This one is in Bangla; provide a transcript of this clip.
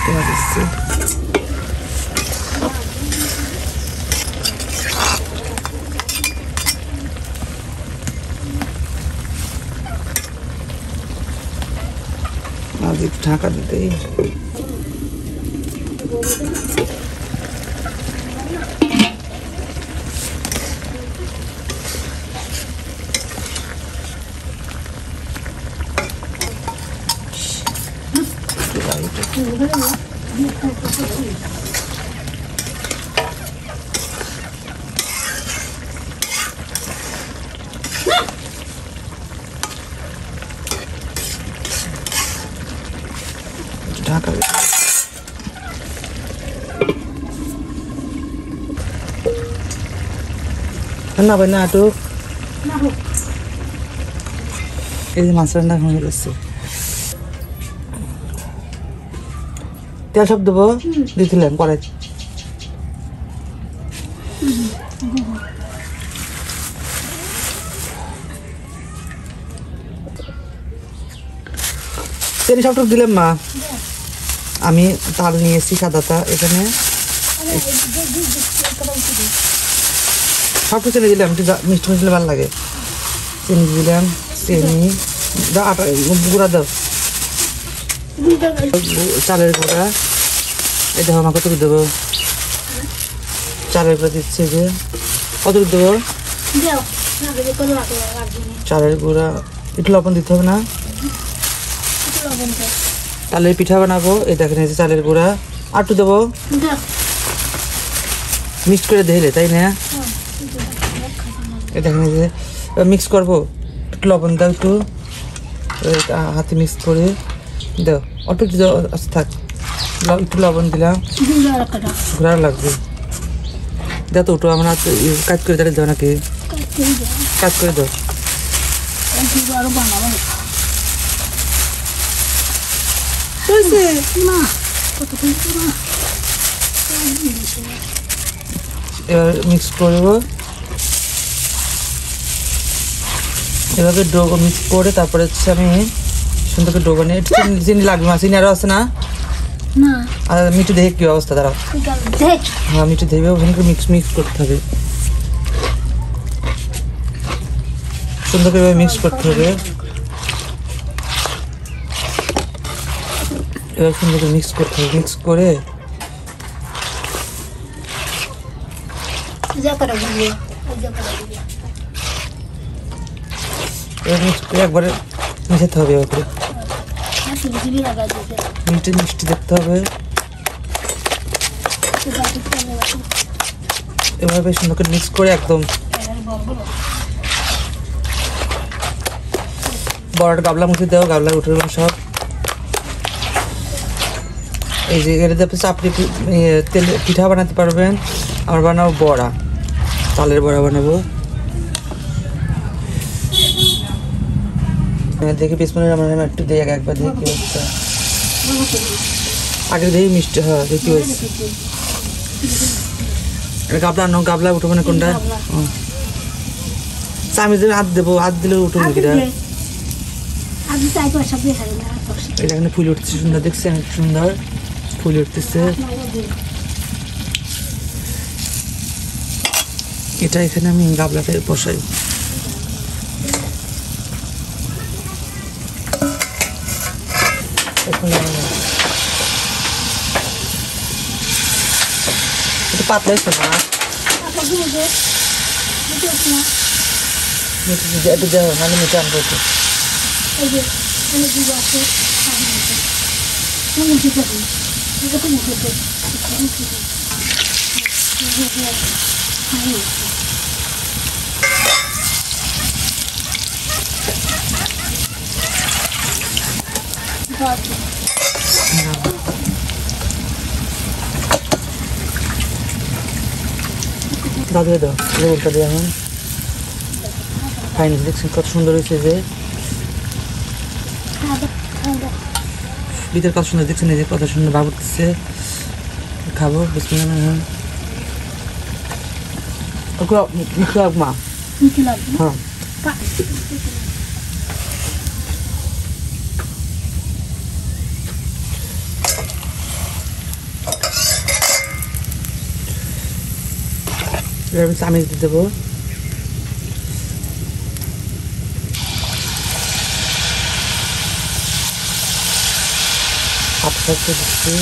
পেঁয়াজ দিচ্ছি, আজ একটু ঢাকা দিতেই ঢাকা না ভাই না একটু এই যে মাছ রান্না হয়ে গেছে। তেল সব দেবো দিয়েছিলেন পরে তেল সবটুকু দিলাম মা। আমি তাল নিয়েছি সাদাটা এখানে সব কিছু চিনি দিলাম, একটু মিষ্টি মিষ্টি ভালো লাগে। চিনি দিলাম, চিনি দাও, আটা গুঁড়া দাও, চালের গুঁড়া এটা আমাকে কতটুকু দেবো, চালের গুঁড়া দিচ্ছে যে কতটুকু দেবো, চালের গুঁড়া একটু লবণ দিতে হবে না, তালের পিঠা বানাবো। এই দেখেন এই যে চালের গুঁড়া আর একটু দেবো, মিক্স করে দিলে তাই না? এই দেখেন এই যে মিক্স করবো, একটু লবণ দাও, একটু হাতে মিক্স করে দাও, অল্প একটু থাক, একটু লবণ দিলাম, ঘোরা লাগবে। দাও তো ওটা আমরা কাজ করে দাঁড়িয়ে দাও নাকি, কাজ করে দাও। এবার মিক্স করবো, এভাবে ডো মিক্স করে তারপরে হচ্ছে আমি সুন্দর করে ডো বানিয়ে চিনি লাগবে, মা চিনি আরও আছে না? আর মিঠু দেখে কি অবস্থা দাঁড়াও, হ্যাঁ মিঠু দেখবে ওখানে মিক্স করতে হবে, সুন্দর করে মিক্স করতে হবে। এবার সুন্দর করে মিক্স করতে হবে, মিক্স করে একবারে মিশাতে হবে, মিষ্টি মিষ্টি দেখতে হবে। এভাবে সুন্দর করে মিক্স করে একদম বড় গাবলা মুখে দাও, গাবলা উঠে সব। এই যে এটা চাপড়ি তেল পিঠা বানাতে পারবেন, আর বানাবো বড়া, তালের বড়া বানাবো। দেখি 20 মিনিট আমরা একটু দিয়ে একবার দেখি কি হচ্ছে, আগে দেখি মিষ্টি, হ্যাঁ দেখি হয়েছে। গাবলা আনো, গাবলা উঠবো না কোনটা, আমি হাত দেবো, হাত দিলে উঠবো কিটা। এটা এখানে ফুল উঠতেছে সুন্দর, দেখছি সুন্দর ফুল উঠতেছে। এটা এখানে আমি গাবলাতে বসাই, পাতলা হয়েছে না, একটু দেওয়া মানে মিঠে আনবো একটু। দাদু দাও লেবুটা দিয়ে এখন ফাইনাল দেখছেন কত সুন্দর হয়েছে, যে ভিতরে কত সুন্দর দেখছেন, এই যে কত সুন্দর ভাব উঠতেছে। খাবো বিসমিল্লাহ, মা হ্যাঁ এবার আমি চামিচ দিয়ে দেবো। হাফ দিচ্ছি